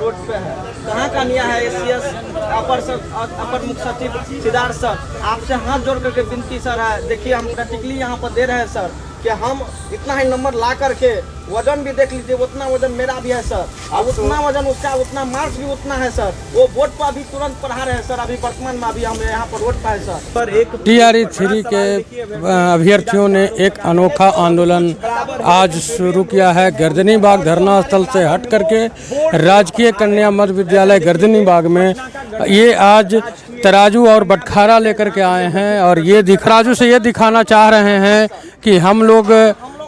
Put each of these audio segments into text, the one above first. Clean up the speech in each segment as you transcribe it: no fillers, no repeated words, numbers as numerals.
Road पे है। कहाँ का निया है एसीएस अपर मुख्य सचिव सिद्धार्थ सर, आपसे हाथ जोड़ करके विनती सर है, देखिए हम प्रैक्टिकली यहाँ पर दे रहे हैं सर कि हम इतना ही नंबर ला करके वजन भी देख लीजिए, उतना वजन मेरा भी है सर, और उतना वजन उसका, उतना मार्क्स भी उतना है सर। वो बोर्ड पर अभी तुरंत पढ़ा रहे हैं सर, अभी वर्तमान में अभी हम यहाँ पर रोड पर है सर। पर एक TRE 3 के अभ्यर्थियों ने एक अनोखा आंदोलन आज शुरू किया है। गर्दनीबाग धरना स्थल से हट करके राजकीय कन्या मध्य विद्यालय गर्दनीबाग में ये आज तराजू और बटखारा लेकर के आए हैं, और ये तराजू से ये दिखाना चाह रहे हैं कि हम लोग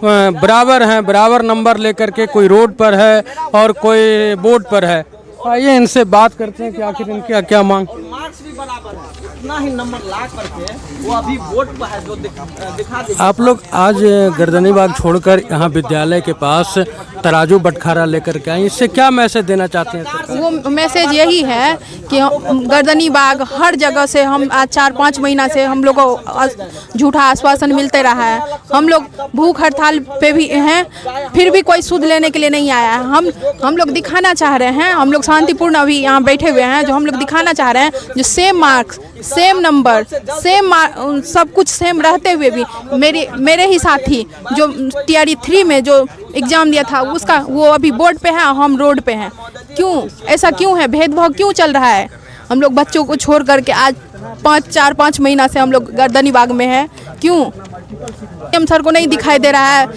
बराबर हैं, बराबर नंबर लेकर के कोई रोड पर है और कोई बोर्ड पर है। आइए इनसे बात करते हैं कि आखिर इनकी क्या मांग। मार्क्स भी बराबर है, इतना ही नंबर ला करके वो अभी बोर्ड पर है, जो दिखा दीजिए। आप लोग आज गर्दनीबाग छोड़कर यहाँ विद्यालय के पास तराजू बटखारा लेकर के आए, इससे क्या मैसेज देना चाहते हैं सरकार? वो मैसेज यही है कि गर्दनीबाग हर जगह से हम आज 4-5 महीना से हम लोग को झूठा आश्वासन मिलते रहा है। हम लोग भूख हड़ताल पे भी हैं, फिर भी कोई सूद लेने के लिए नहीं आया है। हम लोग दिखाना चाह रहे हैं, हम लोग शांतिपूर्ण अभी यहाँ बैठे हुए हैं, जो हम लोग दिखाना चाह रहे हैं जो same marks, same number, same सब कुछ सेम रहते हुए भी मेरे ही साथी जो TRE 3 में जो एग्ज़ाम दिया था उसका वो अभी बोर्ड पे है, हम रोड पे हैं। क्यों ऐसा क्यों है? भेदभाव क्यों चल रहा है? हम लोग बच्चों को छोड़ करके आज 4-5 महीना से हम लोग गर्दनीबाग में हैं। क्यों? एम सर को नहीं दिखाई दे रहा है।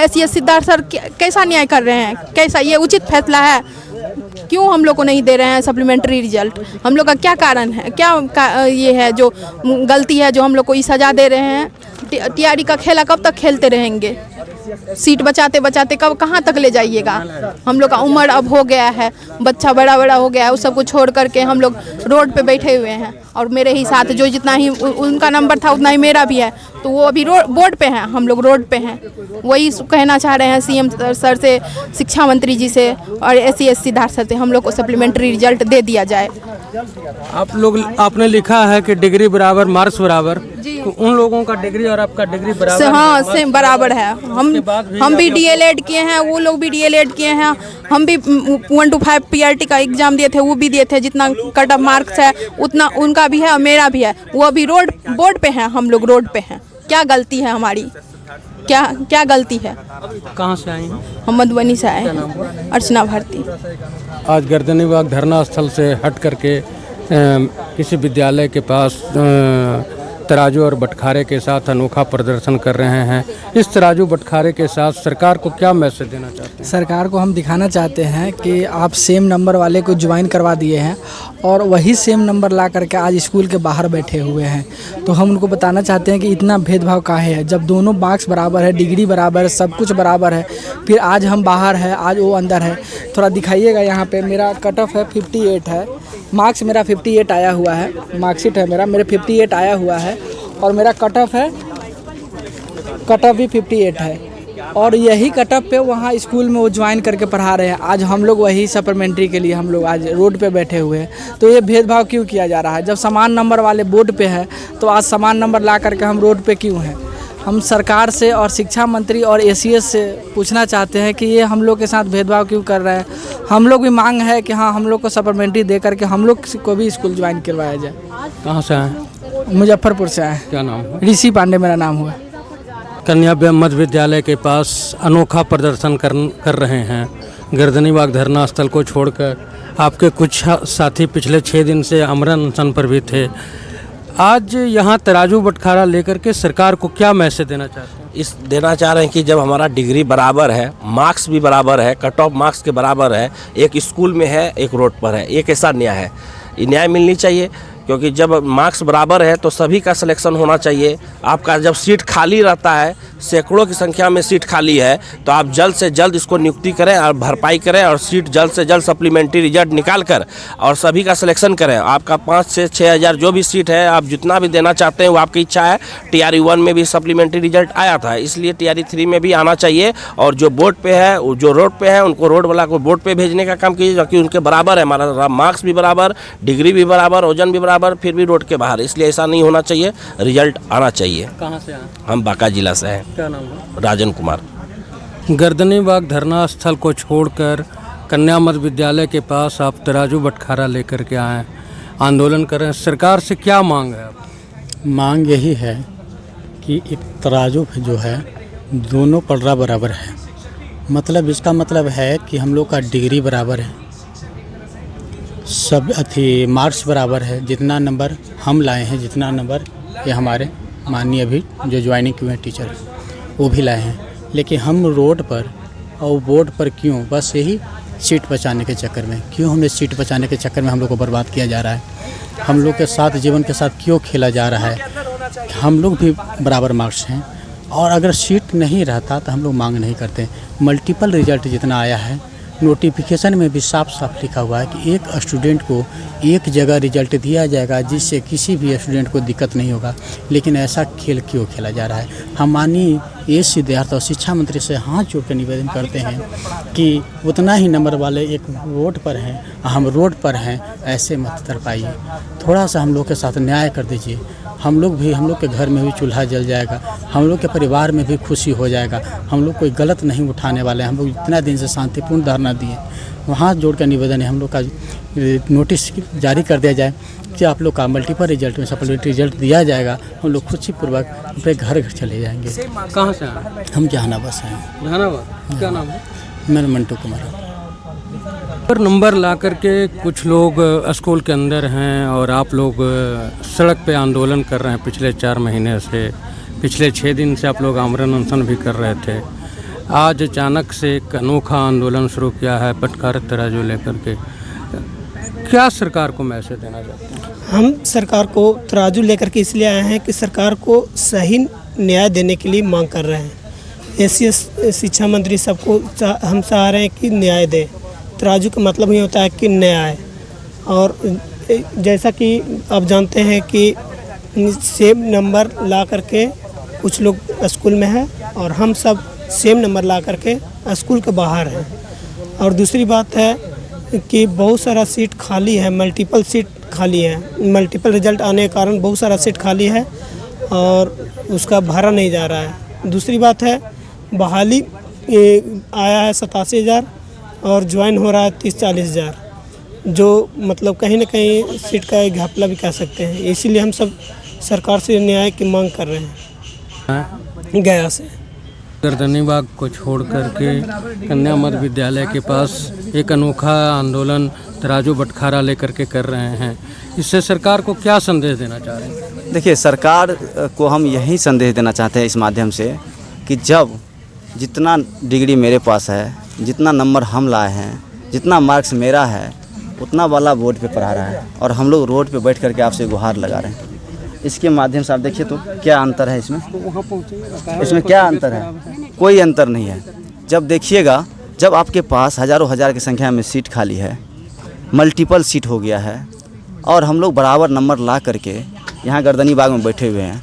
एसीएस सिद्धार्थ सर कैसा न्याय कर रहे हैं? कैसा ये उचित फैसला है? क्यों हम लोग को नहीं दे रहे हैं सप्लीमेंट्री रिजल्ट? हम लोग का क्या कारण है? क्या ये है जो गलती है जो हम लोग को ये सजा दे रहे हैं? TRE का खेला कब तक खेलते रहेंगे? सीट बचाते बचाते कब कहाँ तक ले जाइएगा? हम लोग का उम्र अब हो गया है, बच्चा बड़ा बड़ा हो गया है, उस सब को छोड़ करके हम लोग रोड पे बैठे हुए हैं। और मेरे ही साथ जो जितना ही उनका नंबर था उतना ही मेरा भी है, तो वो अभी बोर्ड पे हैं, हम लोग रोड पे हैं। वही कहना चाह रहे हैं CM सर से, शिक्षा मंत्री जी से और SES सिद्धार्थ सर से, हम लोग को सप्लीमेंट्री रिजल्ट दे दिया जाए। आपने लिखा है कि डिग्री बराबर मार्क्स बराबर, तो उन लोगों का डिग्री और आपका डिग्री बराबर? हाँ सेम बराबर है। हम भी DLED किए हैं, वो लोग भी DLED किए हैं। हम भी 1 to 5 PRT का एग्जाम दिए थे, वो भी दिए थे। जितना कट ऑफ मार्क्स है उतना उनका भी है और मेरा भी है। वो अभी बोर्ड पे हैं, हम लोग रोड पे हैं। क्या गलती है हमारी? क्या गलती है? कहाँ से आई हैं? हम मधुबनी से आए हैं, अर्चना भारती। आज गर्दनीबाग धरना स्थल से हट करके किसी विद्यालय के पास तराजू और बटखारे के साथ अनोखा प्रदर्शन कर रहे हैं। इस तराजू बटखारे के साथ सरकार को क्या मैसेज देना चाहते हैं? सरकार को हम दिखाना चाहते हैं कि आप सेम नंबर वाले को ज्वाइन करवा दिए हैं और वही सेम नंबर ला करके आज स्कूल के बाहर बैठे हुए हैं। तो हम उनको बताना चाहते हैं कि इतना भेदभाव काहे है, जब दोनों मार्क्स बराबर है, डिग्री बराबर है, सब कुछ बराबर है, फिर आज हम बाहर है, आज वो अंदर है। थोड़ा दिखाइएगा। यहाँ पे मेरा कट ऑफ है 58 है, मार्क्स मेरा 58 आया हुआ है, मार्कशीट है मेरे 58 आया हुआ है, और मेरा कट ऑफ भी 58 है। और यही कट ऑफ पे वहाँ स्कूल में वो ज्वाइन करके पढ़ा रहे हैं। आज हम लोग वही सप्लीमेंट्री के लिए हम लोग आज रोड पे बैठे हुए हैं। तो ये भेदभाव क्यों किया जा रहा है? जब समान नंबर वाले बोर्ड पे है तो आज समान नंबर ला करके हम रोड पे क्यों हैं? हम सरकार से और शिक्षा मंत्री और SES से पूछना चाहते हैं कि ये हम लोग के साथ भेदभाव क्यों कर रहे हैं। हम लोग भी मांग है कि हाँ, हम लोग को सप्लीमेंट्री दे करके हम लोग को भी स्कूल ज्वाइन करवाया जाए। कहाँ से आए? मुजफ्फरपुर से आए। क्या नाम है? ऋषि पांडे मेरा नाम हुआ। कन्या मध्य विद्यालय के पास अनोखा प्रदर्शन कर रहे हैं। गर्दनीबाग धरना स्थल को छोड़कर आपके कुछ साथी पिछले 6 दिन से अमरन अनशन पर भी थे। आज यहाँ तराजू बटखारा लेकर के सरकार को क्या मैसेज देना चाहते हैं? देना चाह रहे हैं कि जब हमारा डिग्री बराबर है, मार्क्स भी बराबर है, कट ऑफ मार्क्स के बराबर है, एक स्कूल में है, एक रोड पर है, ये कैसा न्याय है? ये न्याय मिलनी चाहिए, क्योंकि जब मार्क्स बराबर है तो सभी का सिलेक्शन होना चाहिए। आपका जब सीट खाली रहता है, सैकड़ों की संख्या में सीट खाली है, तो आप जल्द से जल्द इसको नियुक्ति करें और भरपाई करें और सीट जल्द से जल्द सप्लीमेंट्री रिजल्ट निकाल कर और सभी का सिलेक्शन करें। आपका 5 से 6 हज़ार जो भी सीट है, आप जितना भी देना चाहते हैं वो आपकी इच्छा है। TRE 1 में भी सप्लीमेंट्री रिजल्ट आया था, इसलिए TRE 3 में भी आना चाहिए। और जो बोर्ड पे है, जो रोड पे है, उनको रोड वाला को बोर्ड पे भेजने का काम कीजिए, क्योंकि उनके बराबर है, हमारा मार्क्स भी बराबर, डिग्री भी बराबर, वजन भी बराबर, फिर भी रोड के बाहर। इसलिए ऐसा नहीं होना चाहिए, रिजल्ट आना चाहिए। कहाँ से आए? हम बांका जिला से हैं। क्या नाम है? राजन कुमार। गर्दनीबाग धरना स्थल को छोड़कर कन्या मध्य विद्यालय के पास आप तराजू बटखारा लेकर के आए हैं, आंदोलन कर रहे हैं, सरकार से क्या मांग है आप? मांग यही है कि एक तराजू जो है दोनों पलड़ा बराबर है। मतलब इसका मतलब है कि हम लोग का डिग्री बराबर है, सब मार्क्स बराबर है। जितना नंबर हम लाए हैं, जितना नंबर ये हमारे माननीय अभी जो ज्वाइनिंग किए हैं टीचर वो भी लाए हैं, लेकिन हम रोड पर और बोर्ड पर क्यों? बस यही सीट बचाने के चक्कर में, क्यों हमें सीट बचाने के चक्कर में हम लोग को बर्बाद किया जा रहा है? हम लोग के साथ जीवन के साथ क्यों खेला जा रहा है? हम लोग भी बराबर मार्क्स हैं, और अगर सीट नहीं रहता तो हम लोग मांग नहीं करते। मल्टीपल रिजल्ट जितना आया है, नोटिफिकेशन में भी साफ साफ लिखा हुआ है कि एक स्टूडेंट को एक जगह रिजल्ट दिया जाएगा जिससे किसी भी स्टूडेंट को दिक्कत नहीं होगा, लेकिन ऐसा खेल क्यों खेला जा रहा है? हम माननीय एस सिद्धार्थ और शिक्षा मंत्री से हाथ जोड़ कर निवेदन करते हैं कि उतना ही नंबर वाले एक रोड पर हैं, हम रोड पर हैं, ऐसे मत कर पाइए। थोड़ा सा हम लोग के साथ न्याय कर दीजिए। हम लोग के घर में भी चूल्हा जल जाएगा, हम लोग के परिवार में भी खुशी हो जाएगा। हम लोग कोई गलत नहीं उठाने वाले हैं। हम लोग इतना दिन से शांतिपूर्ण धरना दिए, वहाँ जोड़ कर निवेदन है हम लोग का नोटिस जारी कर दिया जाए कि आप लोग का मल्टीपल रिजल्ट में सप्लीमेंट्री रिजल्ट दिया जाएगा। हम लोग खुशीपूर्वक अपने घर चले जाएंगे। कहाँ से आए? हम जहानाबाद से हैं। जहानाबाद, क्या नाम है? मेरा मंटू कुमार। पर नंबर ला करके कुछ लोग स्कूल के अंदर हैं और आप लोग सड़क पे आंदोलन कर रहे हैं पिछले 4 महीने से। पिछले 6 दिन से आप लोग आमरण अनशन भी कर रहे थे। आज अचानक से एक अनोखा आंदोलन शुरू किया है बटखारा तराजू लेकर के। क्या सरकार को मैसेज देना चाहते हैं? हम सरकार को तराजू लेकर के इसलिए आए हैं कि सरकार को सही न्याय देने के लिए मांग कर रहे हैं। ऐसी शिक्षा मंत्री सबको हम चाह रहे हैं कि न्याय दें। तराजू का मतलब ही होता है कि न्याय। और जैसा कि आप जानते हैं कि सेम नंबर ला करके कुछ लोग स्कूल में हैं और हम सब सेम नंबर ला करके स्कूल के बाहर हैं। और दूसरी बात है कि बहुत सारा सीट खाली है, मल्टीपल सीट खाली है। मल्टीपल रिजल्ट आने के कारण बहुत सारा सीट खाली है और उसका भरा नहीं जा रहा है। दूसरी बात है बहाली आया है 87,000 और ज्वाइन हो रहा है 30-40 हज़ार, जो मतलब कहीं ना कहीं सीट का एक घपला भी कह सकते हैं। इसीलिए हम सब सरकार से न्याय की मांग कर रहे हैं। गया से गर्दनी बाग को छोड़ करके कन्या मध्य विद्यालय के पास एक अनोखा आंदोलन तराजू बटखारा लेकर के कर रहे हैं। इससे सरकार को क्या संदेश देना चाह रहे हैं? देखिए, सरकार को हम यही संदेश देना चाहते हैं इस माध्यम से कि जब जितना डिग्री मेरे पास है, जितना नंबर हम लाए हैं, जितना मार्क्स मेरा है, उतना वाला बोर्ड पे पढ़ा रहा है और हम लोग रोड पे बैठ करके आपसे गुहार लगा रहे हैं। इसके माध्यम से आप देखिए तो क्या अंतर है इसमें क्या अंतर है? कोई अंतर नहीं है। जब देखिएगा, जब आपके पास हज़ारों हजार की संख्या में सीट खाली है, मल्टीपल सीट हो गया है और हम लोग बराबर नंबर ला करके यहाँ गर्दनी बाग में बैठे हुए हैं,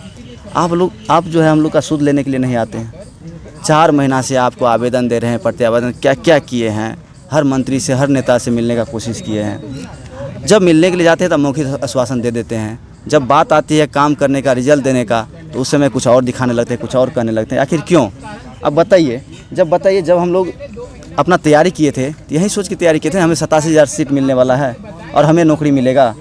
आप जो है हम लोग का सूद लेने के लिए नहीं आते हैं। 4 महीना से आपको आवेदन दे रहे हैं, प्रत्यावेदन क्या क्या किए हैं, हर मंत्री से हर नेता से मिलने का कोशिश किए हैं। जब मिलने के लिए जाते हैं तब मौखिक आश्वासन दे देते हैं। जब बात आती है काम करने का, रिजल्ट देने का, तो उस समय कुछ और दिखाने लगते हैं, कुछ और करने लगते हैं। आखिर क्यों? अब बताइए, जब हम लोग अपना तैयारी किए थे तो यही सोच के तैयारी किए थे हमें 87,000 सीट मिलने वाला है और हमें नौकरी मिलेगा,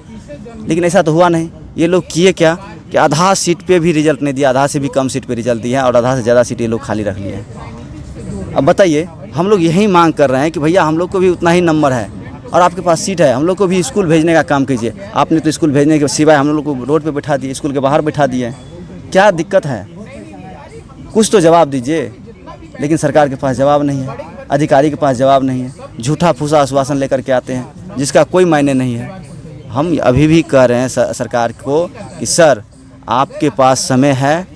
लेकिन ऐसा तो हुआ नहीं। ये लोग किए क्या कि आधा सीट पे भी रिजल्ट नहीं दिया, आधा से भी कम सीट पे रिजल्ट दिया है और आधा से ज़्यादा सीट ये लोग खाली रख लिए हैं। अब बताइए, हम लोग यही मांग कर रहे हैं कि भैया हम लोग को भी उतना ही नंबर है और आपके पास सीट है, हम लोग को भी स्कूल भेजने का काम कीजिए। आपने तो स्कूल भेजने के सिवाय हम लोग को रोड पे बैठा दिए, स्कूल के बाहर बैठा दिए। क्या दिक्कत है? कुछ तो जवाब दीजिए। लेकिन सरकार के पास जवाब नहीं है, अधिकारी के पास जवाब नहीं है। झूठा फूसा आश्वासन लेकर के आते हैं जिसका कोई मायने नहीं है। हम अभी भी कह रहे हैं सरकार को कि सर, आपके पास समय है,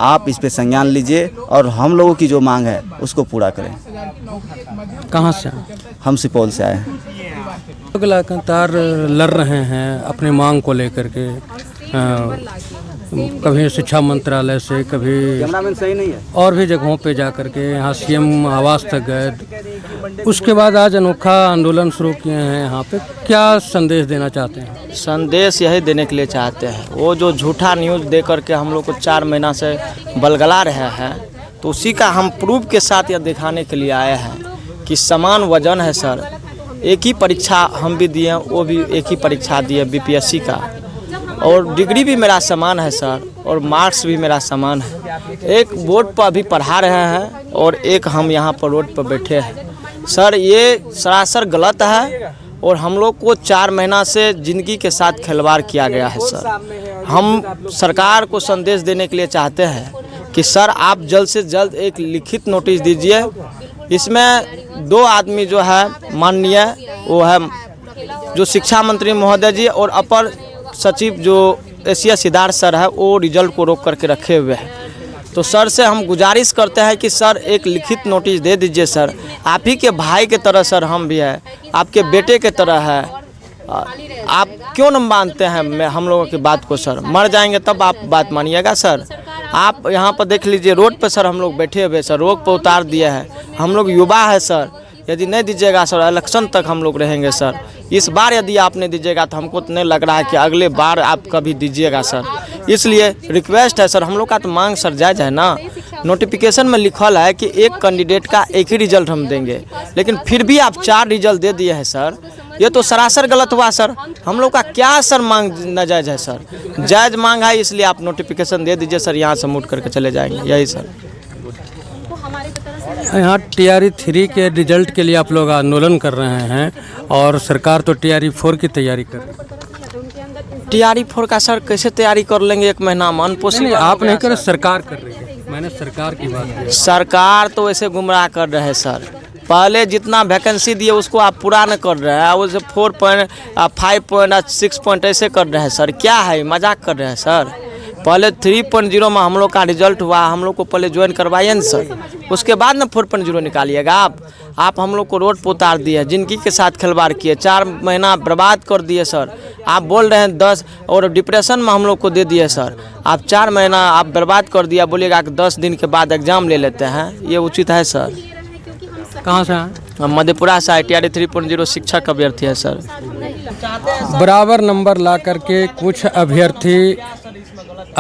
आप इस पे संज्ञान लीजिए और हम लोगों की जो मांग है उसको पूरा करें। कहाँ से? हम सुपौल से आए हैं। लोग लगातार लड़ रहे हैं अपनी मांग को लेकर के, कभी शिक्षा मंत्रालय से, कभी सही नहीं है, और भी जगहों पे जा कर के, यहाँ सीएम आवास तक गए। उसके बाद आज अनोखा आंदोलन शुरू किए हैं यहाँ पे। क्या संदेश देना चाहते हैं? संदेश यही देने के लिए चाहते हैं, वो जो झूठा न्यूज़ दे करके हम लोग को 4 महीना से बलगला रहे हैं, तो उसी का हम प्रूफ के साथ यह दिखाने के लिए आए हैं कि समान वजन है सर। एक ही परीक्षा हम भी दिए, वो भी एक ही परीक्षा दिए बीपीएससी का, और डिग्री भी मेरा समान है सर, और मार्क्स भी मेरा समान है। एक बोर्ड पर अभी पढ़ा रहे हैं और एक हम यहाँ पर रोड पर बैठे हैं। सर ये सरासर गलत है और हम लोग को 4 महीना से ज़िंदगी के साथ खिलवाड़ किया गया है सर। हम सरकार को संदेश देने के लिए चाहते हैं कि सर आप जल्द से जल्द एक लिखित नोटिस दीजिए। इसमें 2 आदमी जो है माननीय, वो है जो शिक्षा मंत्री महोदय जी और अपर सचिव जो एसीएस सिद्धार्थ सर है, वो रिजल्ट को रोक करके रखे हुए हैं। तो सर से हम गुजारिश करते हैं कि सर एक लिखित नोटिस दे दीजिए सर। आप ही के भाई के तरह सर हम भी हैं, आपके बेटे के तरह है। आप क्यों न मानते हैं हम लोगों की बात को सर? मर जाएंगे तब आप बात मानिएगा सर। आप यहाँ पर देख लीजिए, रोड पर सर हम लोग बैठे हुए सर, रोड पर उतार दिए हैं। हम लोग युवा है सर, यदि नहीं दीजिएगा सर इलेक्शन तक हम लोग रहेंगे सर। इस बार यदि आप नहीं दीजिएगा तो हमको तो नहीं लग रहा है कि अगले बार आप कभी दीजिएगा सर। इसलिए रिक्वेस्ट है सर, हम लोग का तो मांग सर जायज़ है ना। नोटिफिकेशन में लिखल है कि एक कैंडिडेट का एक ही रिजल्ट हम देंगे, लेकिन फिर भी आप 4 रिजल्ट दे दिए हैं सर। ये तो सरासर गलत हुआ सर। हम लोग का क्या सर मांग नाजायज़ है सर? जायज़ मांग है, इसलिए आप नोटिफिकेशन दे दीजिए सर, यहाँ से मूड करके चले जाएंगे, यही सर। यहाँ TRE 3 के रिजल्ट के लिए आप लोग आंदोलन कर रहे हैं और सरकार तो TRE 4 की तैयारी कर रही है। TRE 4 का सर कैसे तैयारी कर लेंगे? 1 महीना में नहीं, आप नहीं कर, सरकार कर रही है। मैंने सरकार की बात की। सरकार तो ऐसे गुमराह कर रहे हैं सर। पहले जितना वैकेंसी दिए उसको आप पूरा न कर रहे हैं, उसे 4.5 पॉइंट ऐसे कर रहे हैं सर। क्या है, मजाक कर रहे हैं सर? पहले 3.0 में हम लोग का रिजल्ट हुआ, हम लोग को पहले ज्वाइन करवाइए न सर, उसके बाद न 4.0 निकालिएगा आप हम लोग को रोड पर उतार दिए, जिंदगी के साथ खिलवाड़ किए, 4 महीना बर्बाद कर दिए सर। आप बोल रहे हैं 10 और डिप्रेशन में हम लोग को दे दिए सर। आप 4 महीना आप बर्बाद कर दिया, बोलिएगा कि 10 दिन के बाद एग्ज़ाम ले लेते हैं, ये उचित है सर? कहाँ से हैं? हम मधेपुरा से TRE 3.0 शिक्षक अभ्यर्थी है सर। बराबर नंबर ला करके कुछ अभ्यर्थी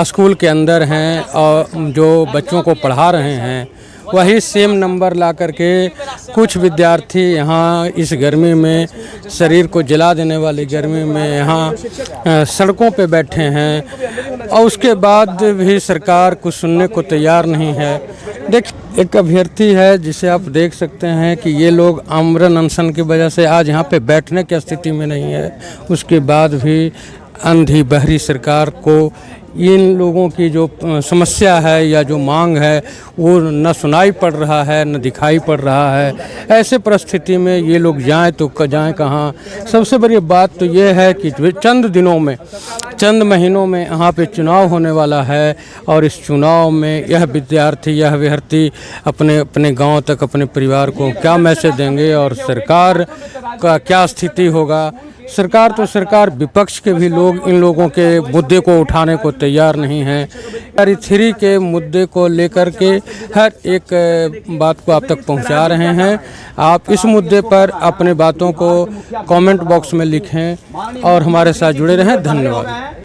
स्कूल के अंदर हैं और जो बच्चों को पढ़ा रहे हैं, वही सेम नंबर ला करके कुछ विद्यार्थी यहाँ इस गर्मी में, शरीर को जला देने वाली गर्मी में यहाँ सड़कों पे बैठे हैं और उसके बाद भी सरकार कुछ सुनने को तैयार नहीं है। देखिए, एक अभ्यर्थी है जिसे आप देख सकते हैं कि ये लोग आमरण अनशन की वजह से आज यहाँ पे बैठने की स्थिति में नहीं है, उसके बाद भी अंधी बहरी सरकार को इन लोगों की जो समस्या है या जो मांग है वो न सुनाई पड़ रहा है न दिखाई पड़ रहा है। ऐसे परिस्थिति में ये लोग जाएं तो जाएं कहाँ? सबसे बड़ी बात तो ये है कि चंद दिनों में, चंद महीनों में यहाँ पे चुनाव होने वाला है और इस चुनाव में यह विद्यार्थी, यह अभ्यर्थी अपने अपने गांव तक, अपने परिवार को क्या मैसेज देंगे और सरकार का क्या स्थिति होगा? सरकार तो सरकार, विपक्ष के भी लोग इन लोगों के मुद्दे को उठाने को तैयार नहीं हैं। TRE 3 के मुद्दे को लेकर के हर एक बात को आप तक पहुंचा रहे हैं। आप इस मुद्दे पर अपने बातों को कमेंट बॉक्स में लिखें और हमारे साथ जुड़े रहें। धन्यवाद।